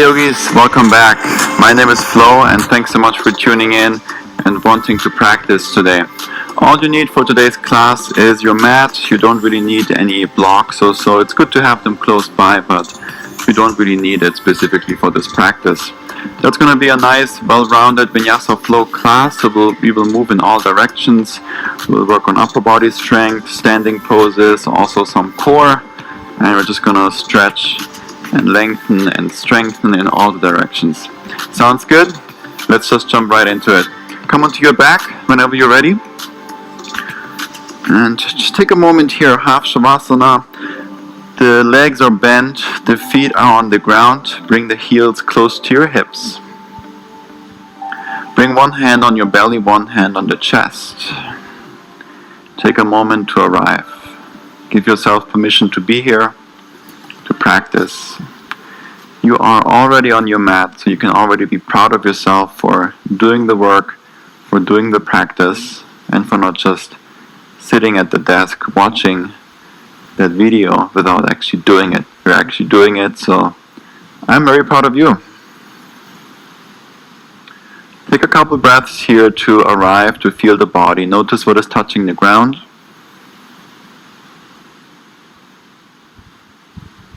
Hey yogis, welcome back. My name is Flo and thanks so much for tuning in and wanting to practice today. All you need for today's class is your mat. You don't really need any blocks, so it's good to have them close by, but you don't really need it specifically for this practice. That's going to be a nice, well-rounded Vinyasa flow class, so we will move in all directions. We'll work on upper body strength, standing poses, also some core, and we're just going to stretch and lengthen and strengthen in all the directions. Sounds good? Let's just jump right into it. Come onto your back whenever you're ready. And just take a moment here, half Shavasana. The legs are bent, the feet are on the ground. Bring the heels close to your hips. Bring one hand on your belly, one hand on the chest. Take a moment to arrive. Give yourself permission to be here, to practice. You are already on your mat, so you can already be proud of yourself for doing the work, for doing the practice, and for not just sitting at the desk watching that video without actually doing it. You're actually doing it, so I'm very proud of you. Take a couple breaths here to arrive, to feel the body. Notice what is touching the ground.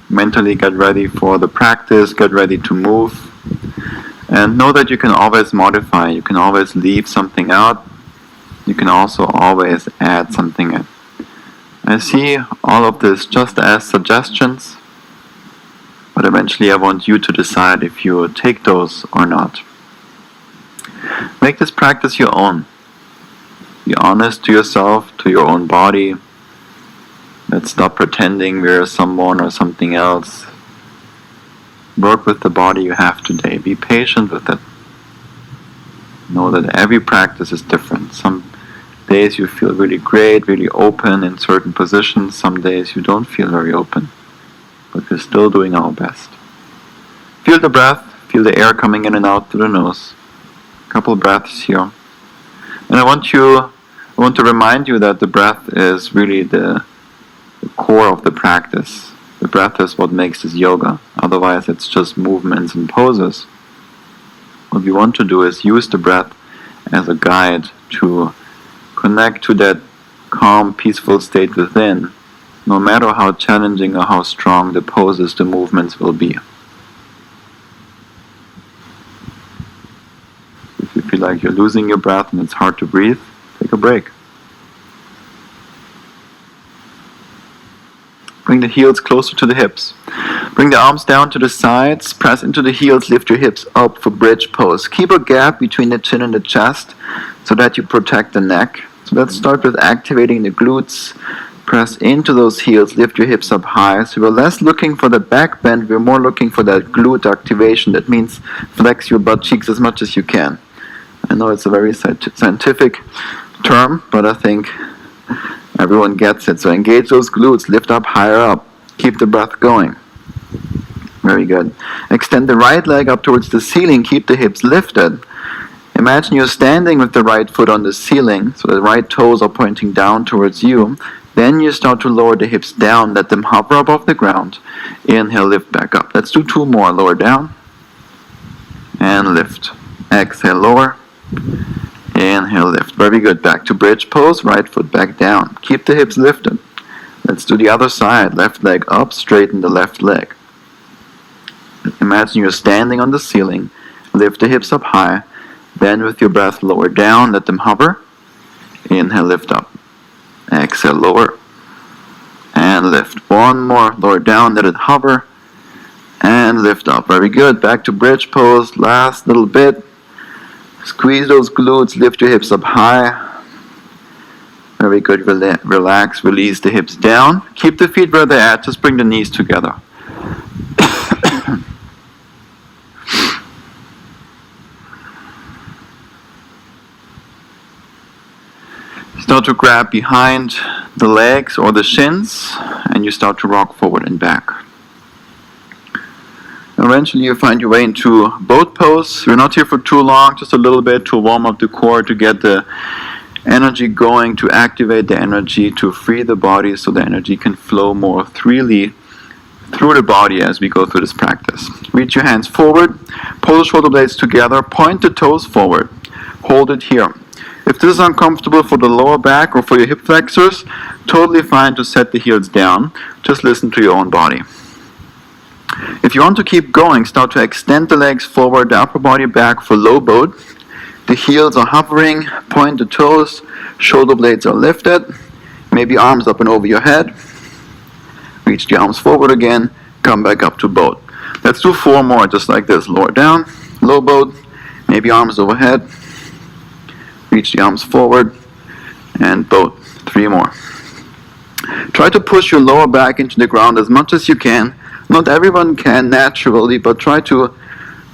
Mentally get ready for the practice, get ready to move. And know that you can always modify, you can always leave something out. You can also always add something in. I see all of this just as suggestions, but eventually I want you to decide if you take those or not. Make this practice your own. Be honest to yourself, to your own body. Let's stop pretending we're someone or something else. Work with the body you have today. Be patient with it. Know that every practice is different. Some days you feel really great, really open in certain positions. Some days you don't feel very open. But we're still doing our best. Feel the breath. Feel the air coming in and out through the nose. A couple breaths here. And I want to remind you that the breath is really the core of the practice. The breath is what makes this yoga. Otherwise it's just movements and poses. What we want to do is use the breath as a guide to connect to that calm, peaceful state within, no matter how challenging or how strong the poses, the movements will be. If you feel like you're losing your breath and it's hard to breathe, take a break. Bring the heels closer to the hips. Bring the arms down to the sides. Press into the heels. Lift your hips up for bridge pose. Keep a gap between the chin and the chest so that you protect the neck. So let's start with activating the glutes. Press into those heels. Lift your hips up high. So we're less looking for the back bend. We're more looking for that glute activation. That means flex your butt cheeks as much as you can. I know it's a very scientific term, but I think everyone gets it. So engage those glutes, lift up higher up. Keep the breath going. Very good. Extend the right leg up towards the ceiling. Keep the hips lifted. Imagine you're standing with the right foot on the ceiling, so the right toes are pointing down towards you. Then you start to lower the hips down. Let them hover above the ground. Inhale, lift back up. Let's do two more. Lower down. And lift. Exhale, lower. Inhale, lift. Very good. Back to bridge pose. Right foot back down. Keep the hips lifted. Let's do the other side. Left leg up. Straighten the left leg. Imagine you're standing on the ceiling. Lift the hips up high. Then with your breath, lower down. Let them hover. Inhale, lift up. Exhale, lower. And lift. One more. Lower down. Let it hover. And lift up. Very good. Back to bridge pose. Last little bit. Squeeze those glutes, lift your hips up high. Very good, relax, release the hips down. Keep the feet where they're at, just bring the knees together. Start to grab behind the legs or the shins, and you start to rock forward and back. Eventually you find your way into boat pose. We're not here for too long, just a little bit to warm up the core, to get the energy going, to activate the energy, to free the body so the energy can flow more freely through the body as we go through this practice. Reach your hands forward, pull the shoulder blades together, point the toes forward, hold it here. If this is uncomfortable for the lower back or for your hip flexors, totally fine to set the heels down. Just listen to your own body. If you want to keep going, start to extend the legs forward, the upper body back for low boat. The heels are hovering, point the toes, shoulder blades are lifted, maybe arms up and over your head. Reach the arms forward again, come back up to boat. Let's do 4 more just like this. Lower down, low boat, maybe arms overhead. Reach the arms forward, and boat. 3 more. Try to push your lower back into the ground as much as you can. Not everyone can naturally, but try to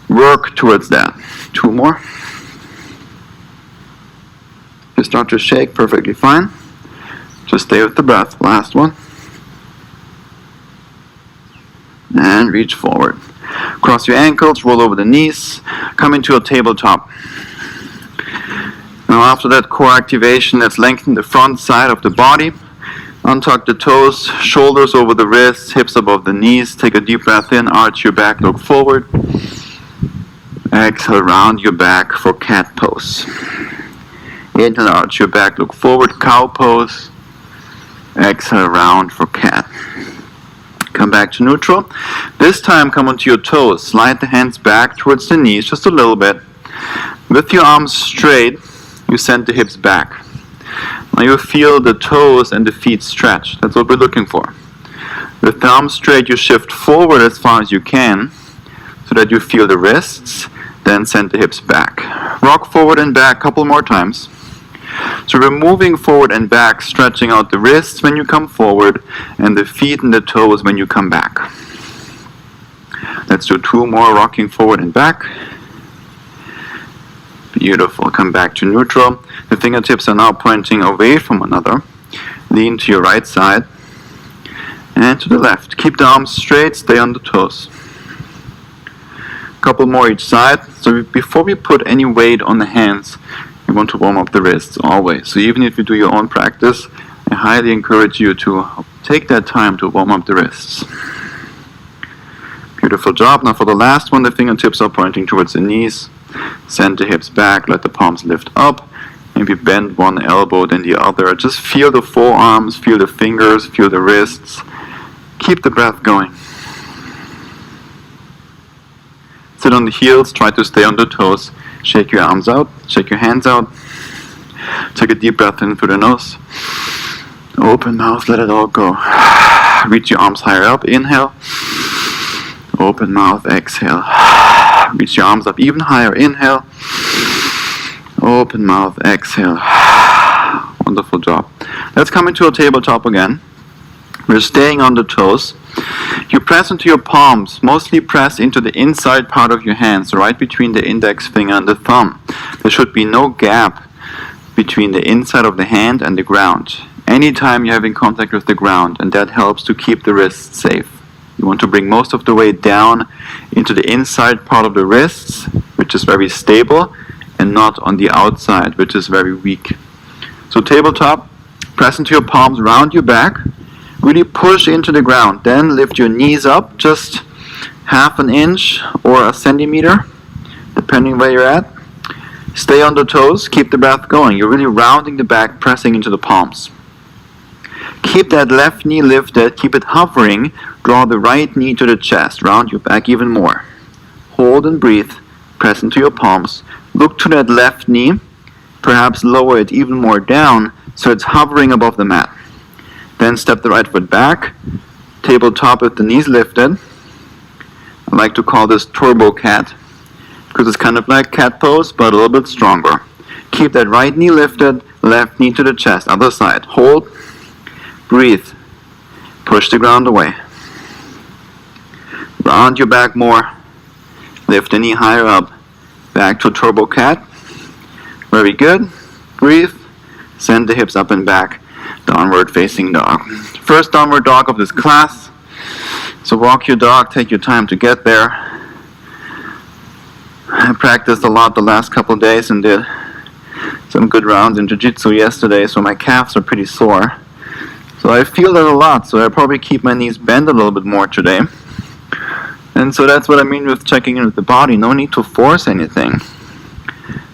work towards that. 2 more. You start to shake, perfectly fine. Just stay with the breath. Last one. And reach forward. Cross your ankles, roll over the knees, come into a tabletop. Now after that core activation, let's lengthen the front side of the body. Untuck the toes, shoulders over the wrists, hips above the knees. Take a deep breath in, arch your back, look forward. Exhale, round your back for cat pose. Inhale, arch your back, look forward, cow pose. Exhale, round for cat. Come back to neutral. This time come onto your toes. Slide the hands back towards the knees just a little bit. With your arms straight, you send the hips back. Now you feel the toes and the feet stretch. That's what we're looking for. With the arms straight, you shift forward as far as you can so that you feel the wrists, then send the hips back. Rock forward and back a couple more times. So we're moving forward and back, stretching out the wrists when you come forward and the feet and the toes when you come back. Let's do 2 more, rocking forward and back. Beautiful. Come back to neutral. The fingertips are now pointing away from one another. Lean to your right side and to the left. Keep the arms straight, stay on the toes. Couple more each side. So before we put any weight on the hands, you want to warm up the wrists always. So even if you do your own practice, I highly encourage you to take that time to warm up the wrists. Beautiful job. Now for the last one, the fingertips are pointing towards the knees. Send the hips back, let the palms lift up. Maybe bend one elbow, then the other. Just feel the forearms, feel the fingers, feel the wrists. Keep the breath going. Sit on the heels, try to stay on the toes. Shake your arms out, shake your hands out. Take a deep breath in through the nose. Open mouth, let it all go. Reach your arms higher up, inhale. Open mouth, exhale. Reach your arms up even higher, inhale. Open mouth, exhale. Wonderful job. Let's come into a tabletop again. We're staying on the toes. You press into your palms, mostly press into the inside part of your hands, right between the index finger and the thumb. There should be no gap between the inside of the hand and the ground. Anytime you're having contact with the ground, and that helps to keep the wrists safe. You want to bring most of the weight down into the inside part of the wrists, which is very stable, and not on the outside, which is very weak. So tabletop, press into your palms, round your back, really push into the ground. Then lift your knees up, just 1/2 inch or 1 centimeter, depending where you're at. Stay on the toes, keep the breath going. You're really rounding the back, pressing into the palms. Keep that left knee lifted, keep it hovering. Draw the right knee to the chest, round your back even more. Hold and breathe, press into your palms. Look to that left knee, perhaps lower it even more down so it's hovering above the mat. Then step the right foot back, tabletop with the knees lifted. I like to call this turbo cat because it's kind of like cat pose but a little bit stronger. Keep that right knee lifted, left knee to the chest, other side. Hold, breathe, push the ground away. Round your back more, lift the knee higher up, back to turbo cat. Very good. Breathe, send the hips up and back, downward facing dog. First downward dog of this class. So walk your dog, take your time to get there. I practiced a lot the last couple of days and did some good rounds in jiu-jitsu yesterday, so my calves are pretty sore. So I feel that a lot, so I probably keep my knees bent a little bit more today. And so that's what I mean with checking in with the body. No need to force anything.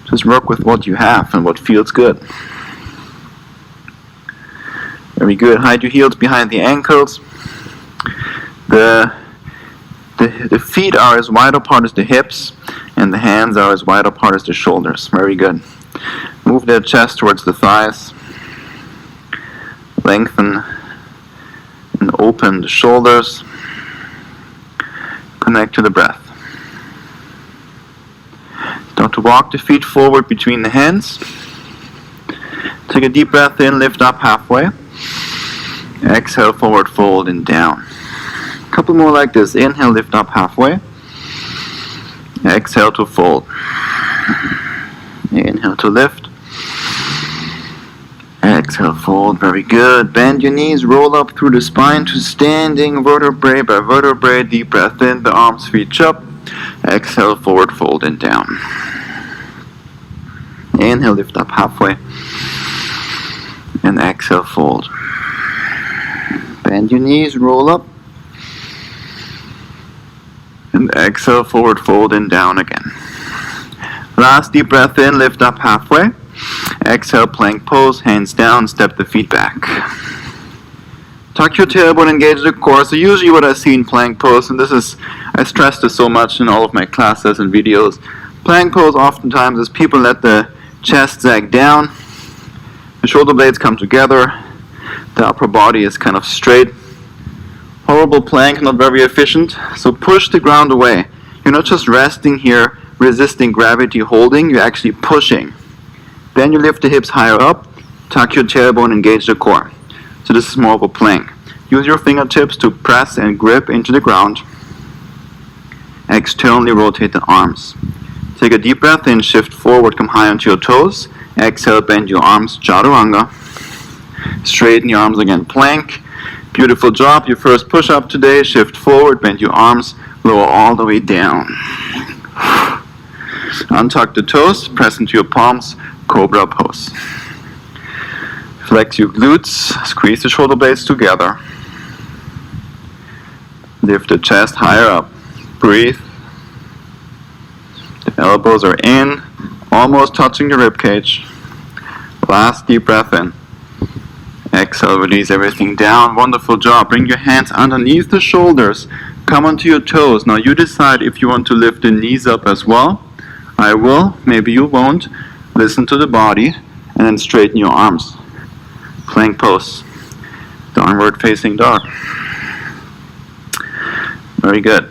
Just work with what you have and what feels good. Very good. Hide your heels behind the ankles. The feet are as wide apart as the hips, and the hands are as wide apart as the shoulders. Very good. Move the chest towards the thighs. Lengthen and open the shoulders. Connect to the breath. Start to walk the feet forward between the hands. Take a deep breath in, lift up halfway. Exhale, forward fold and down. A couple more like this. Inhale, lift up halfway. Exhale to fold. Inhale to lift. Exhale, fold. Very good. Bend your knees, roll up through the spine to standing vertebrae by vertebrae. Deep breath in, the arms reach up. Exhale, forward fold and down. Inhale, lift up halfway. And exhale, fold. Bend your knees, roll up. And exhale, forward fold and down again. Last deep breath in, lift up halfway. Exhale, plank pose, hands down, step the feet back. Tuck your tailbone, engage the core. So usually what I see in plank pose, and I stress this so much in all of my classes and videos, plank pose oftentimes is people let the chest sag down, the shoulder blades come together, the upper body is kind of straight. Horrible plank, not very efficient. So push the ground away. You're not just resting here, resisting gravity, holding, you're actually pushing. Then you lift the hips higher up, tuck your tailbone, engage the core. So this is more of a plank. Use your fingertips to press and grip into the ground. Externally rotate the arms. Take a deep breath in, shift forward, come high onto your toes. Exhale, bend your arms, chaturanga. Straighten your arms again, plank. Beautiful job. Your first push-up today. Shift forward, bend your arms, lower all the way down. Untuck the toes, press into your palms, cobra pose. Flex your glutes, squeeze the shoulder blades together. Lift the chest higher up. Breathe. The elbows are in, almost touching the rib cage. Last deep breath in. Exhale, release everything down. Wonderful job. Bring your hands underneath the shoulders. Come onto your toes. Now you decide if you want to lift the knees up as well. I will, maybe you won't. Listen to the body and then straighten your arms. Plank pose. Downward facing dog. Very good.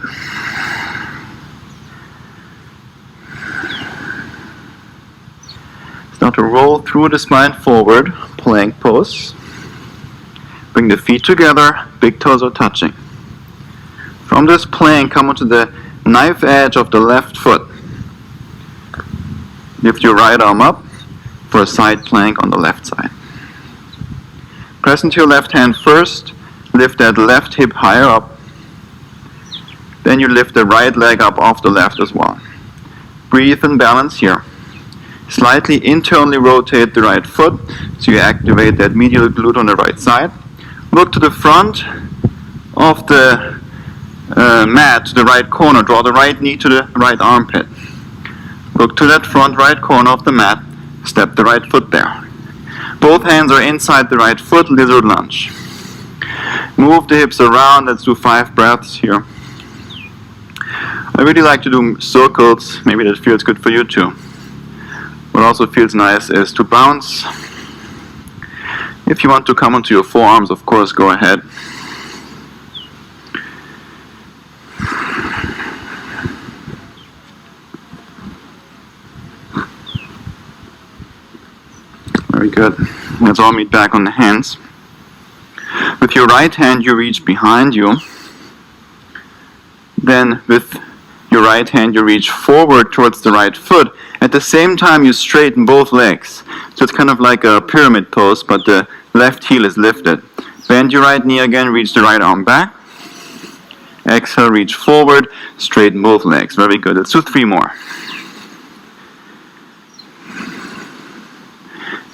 Start to roll through the spine forward. Plank pose. Bring the feet together, big toes are touching. From this plank, come onto the knife edge of the left foot. Lift your right arm up for a side plank on the left side. Press into your left hand first, lift that left hip higher up. Then you lift the right leg up off the left as well. Breathe and balance here. Slightly internally rotate the right foot, so you activate that medial glute on the right side. Look to the front of the mat, to the right corner. Draw the right knee to the right armpit. Look to that front right corner of the mat. Step the right foot there. Both hands are inside the right foot, lizard lunge. Move the hips around. Let's do 5 breaths here. I really like to do circles. Maybe that feels good for you too. What also feels nice is to bounce. If you want to come onto your forearms, of course, go ahead. Very good. Let's all meet back on the hands. With your right hand, you reach behind you. Then with your right hand, you reach forward towards the right foot. At the same time, you straighten both legs. So it's kind of like a pyramid pose, but the left heel is lifted. Bend your right knee again, reach the right arm back. Exhale, reach forward, straighten both legs. Very good. Let's do 3 more.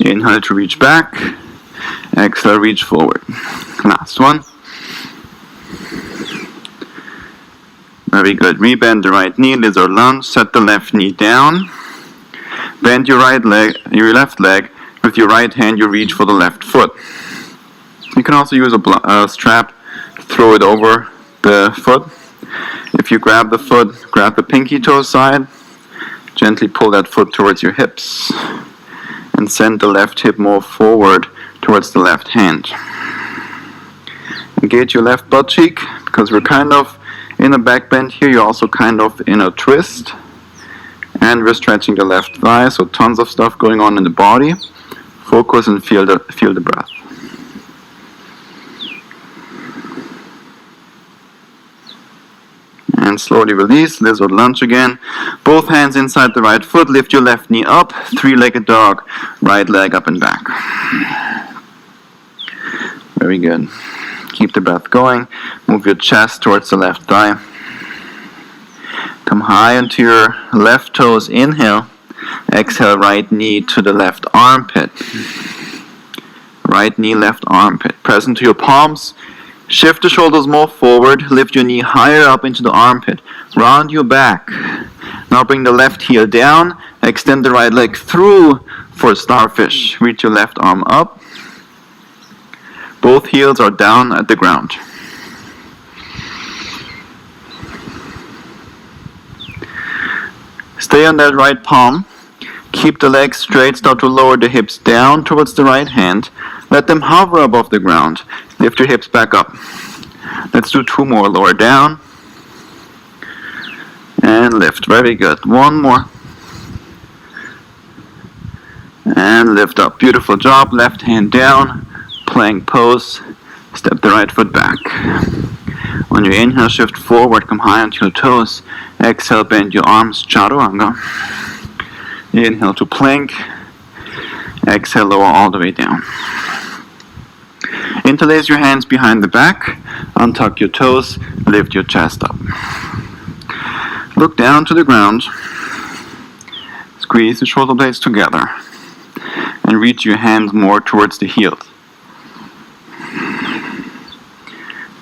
Inhale to reach back. Exhale, reach forward. Last one. Very good. Rebend the right knee, lizard lunge. Set the left knee down. Bend your left leg. With your right hand, you reach for the left foot. You can also use a strap, throw it over the foot. If you grab the foot, grab the pinky toe side, gently pull that foot towards your hips, and send the left hip more forward towards the left hand. Engage your left butt cheek, because we're kind of in a back bend here. You're also kind of in a twist. And we're stretching the left thigh, so tons of stuff going on in the body. Focus and feel the breath. And slowly release, lizard lunge again. Both hands inside the right foot, lift your left knee up, three-legged dog, right leg up and back. Very good. Keep the breath going. Move your chest towards the left thigh. Come high onto your left toes, inhale. Exhale, right knee to the left armpit. Right knee, left armpit. Press into your palms. Shift the shoulders more forward. Lift your knee higher up into the armpit. Round your back. Now bring the left heel down. Extend the right leg through for starfish. Reach your left arm up. Both heels are down at the ground. Stay on that right palm. Keep the legs straight. Start to lower the hips down towards the right hand. Let them hover above the ground. Lift your hips back up. Let's do two more. Lower down. And lift. Very good. One more. And lift up. Beautiful job. Left hand down. Plank pose. Step the right foot back. On your inhale, shift forward. Come high onto your toes. Exhale, bend your arms. Chaturanga. Inhale to plank. Exhale, lower all the way down. Interlace your hands behind the back. Untuck your toes. Lift your chest up. Look down to the ground. Squeeze the shoulder blades together. And reach your hands more towards the heels.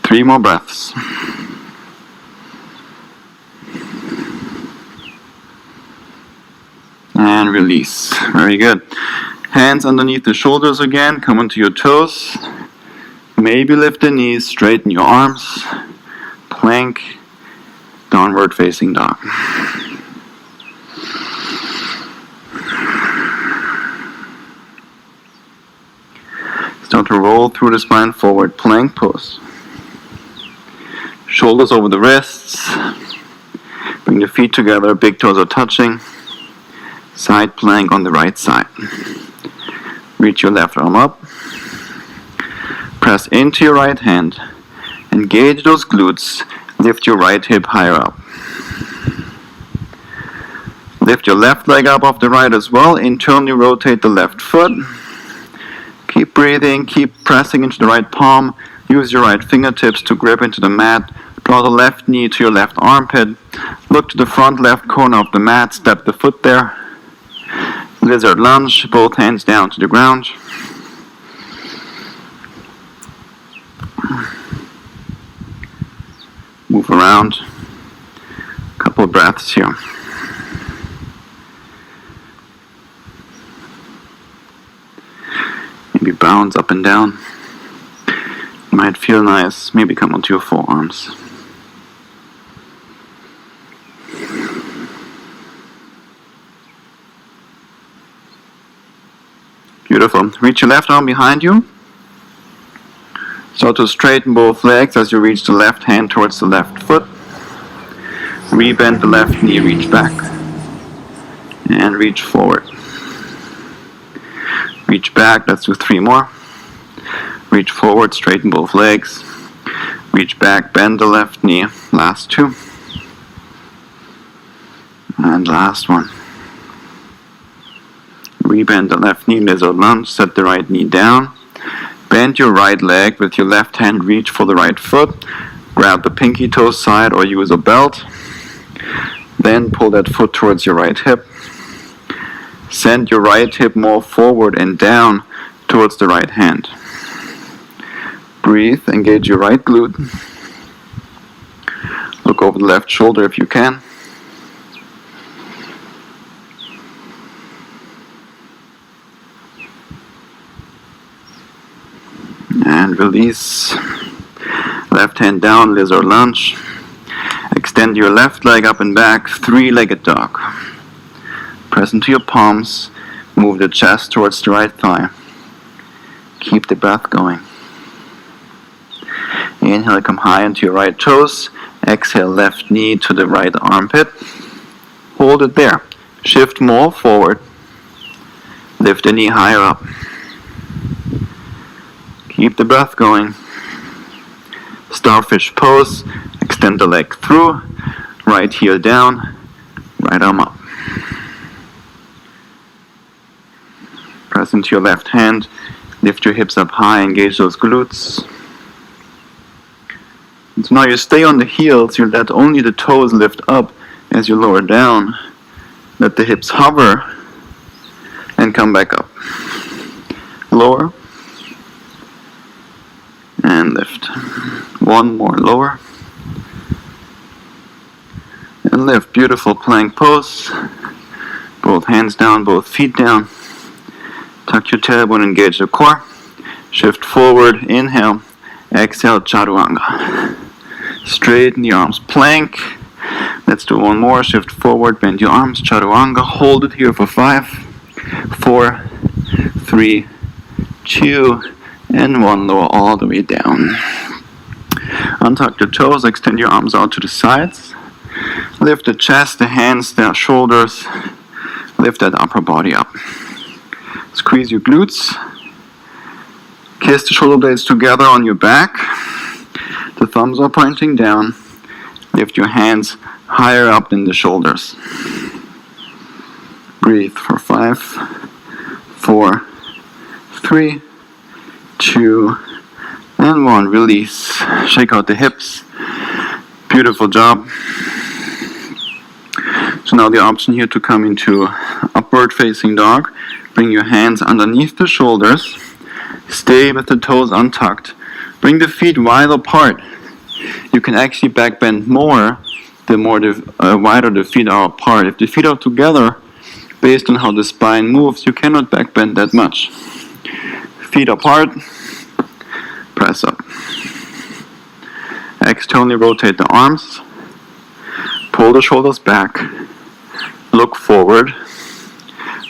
3 more breaths. And release. Very good. Hands underneath the shoulders again. Come onto your toes. Maybe lift the knees. Straighten your arms. Plank. Downward facing dog. Start to roll through the spine forward. Plank pose. Shoulders over the wrists. Bring the feet together. Big toes are touching. Side plank on the right side. Reach your left arm up. Press into your right hand. Engage those glutes. Lift your right hip higher up. Lift your left leg up off the right as well. Internally rotate the left foot. Keep breathing. Keep pressing into the right palm. Use your right fingertips to grip into the mat. Draw the left knee to your left armpit. Look to the front left corner of the mat. Step the foot there. Lizard lunge, both hands down to the ground. Move around. Couple of breaths here. Maybe bounce up and down. Might feel nice. Maybe come onto your forearms. Beautiful. Reach your left arm behind you. Start to straighten both legs as you reach the left hand towards the left foot. Rebend the left knee, reach back. And reach forward. Reach back, let's do 3 more. Reach forward, straighten both legs. Reach back, bend the left knee. Last 2. And last one. Rebend the left knee, lizard lunge, set the right knee down. Bend your right leg with your left hand, reach for the right foot. Grab the pinky toe side or use a belt. Then pull that foot towards your right hip. Send your right hip more forward and down towards the right hand. Breathe, engage your right glute. Look over the left shoulder if you can. And release. Left hand down, lizard lunge. Extend your left leg up and back, three-legged dog. Press into your palms. Move the chest towards the right thigh. Keep the breath going. Inhale, come high into your right toes. Exhale, left knee to the right armpit. Hold it there. Shift more forward. Lift the knee higher up. Keep the breath going. Starfish pose. Extend the leg through. Right heel down. Right arm up. Press into your left hand. Lift your hips up high. Engage those glutes. And so now you stay on the heels. You let only the toes lift up as you lower down. Let the hips hover and come back up. Lower and lift. One more, lower and lift. Beautiful plank pose. Both hands down, both feet down. Tuck your tailbone, engage the core. Shift forward, inhale. Exhale, chaturanga. Straighten the arms, plank. Let's do one more. Shift forward, bend your arms, chaturanga. Hold it here for 5, 4, 3, 2, and 1. Lower all the way down. Untuck the toes, extend your arms out to the sides. Lift the chest, the hands, the shoulders. Lift that upper body up. Squeeze your glutes. Kiss the shoulder blades together on your back. The thumbs are pointing down. Lift your hands higher up than the shoulders. Breathe for 5, 4, 3, 2, and 1. Release. Shake out the hips. Beautiful job. So now the option here to come into upward facing dog. Bring your hands underneath the shoulders. Stay with the toes untucked. Bring the feet wide apart. You can actually back bend more the wider the feet are apart. If the feet are together, based on how the spine moves, you cannot back bend that much. Feet apart. Press up. Externally rotate the arms. Pull the shoulders back. Look forward.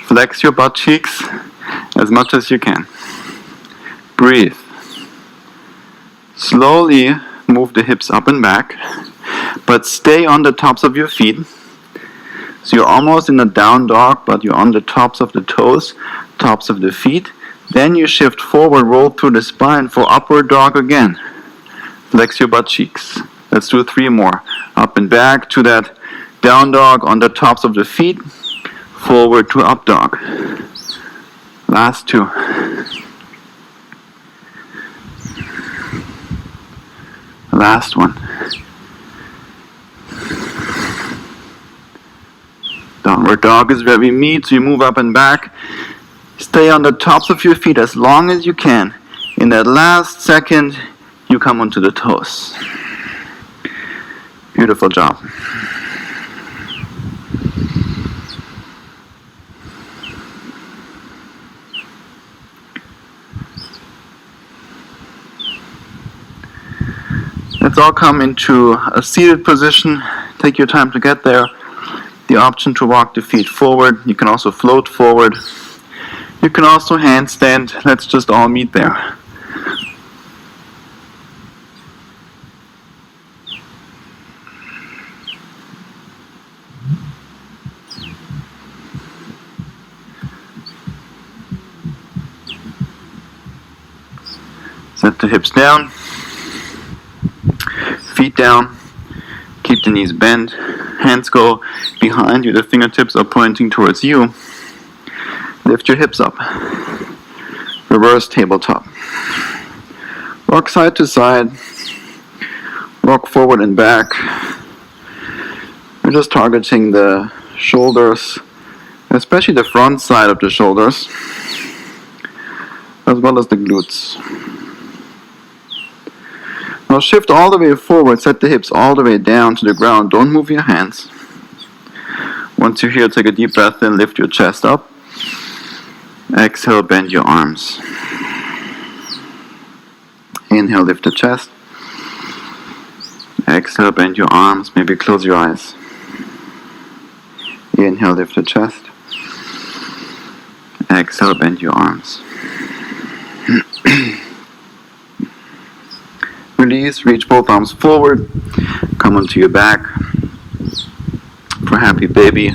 Flex your butt cheeks as much as you can. Breathe. Slowly move the hips up and back, but stay on the tops of your feet. So you're almost in a down dog, but you're on the tops of the toes, tops of the feet. Then you shift forward, roll through the spine for upward dog again. Flex your butt cheeks. Let's do 3 more. Up and back to that down dog on the tops of the feet. Forward to up dog. Last 2. Last one. Downward dog is where we meet, so you move up and back. Stay on the tops of your feet as long as you can. In that last second, you come onto the toes. Beautiful job. Let's all come into a seated position. Take your time to get there. The option to walk the feet forward. You can also float forward. You can also handstand. Let's just all meet there. Set the hips down. Feet down. Keep the knees bent. Hands go behind you. The fingertips are pointing towards you. Lift your hips up. Reverse tabletop. Rock side to side. Rock forward and back. We're just targeting the shoulders, especially the front side of the shoulders, as well as the glutes. Now shift all the way forward, set the hips all the way down to the ground. Don't move your hands. Once you're here, take a deep breath in, lift your chest up. Exhale, bend your arms. Inhale, lift the chest. Exhale, bend your arms. Maybe close your eyes. Inhale, lift the chest. Exhale, bend your arms. Release, reach both arms forward. Come onto your back. For happy baby,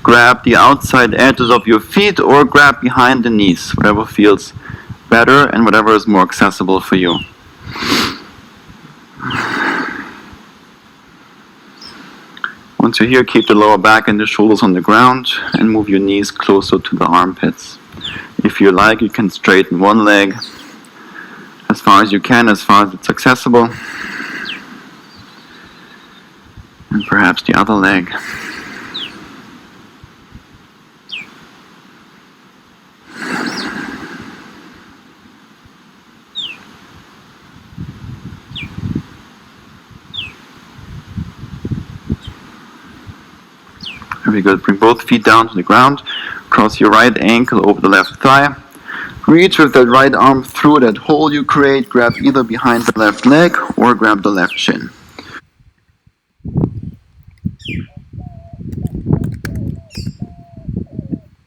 grab the outside edges of your feet or grab behind the knees, whatever feels better and whatever is more accessible for you. Once you're here, keep the lower back and the shoulders on the ground and move your knees closer to the armpits. If you like, you can straighten one leg as far as you can, as far as it's accessible, and perhaps the other leg. Very good. Bring both feet down to the ground. Cross your right ankle over the left thigh. Reach with that right arm through that hole you create. Grab either behind the left leg or grab the left shin.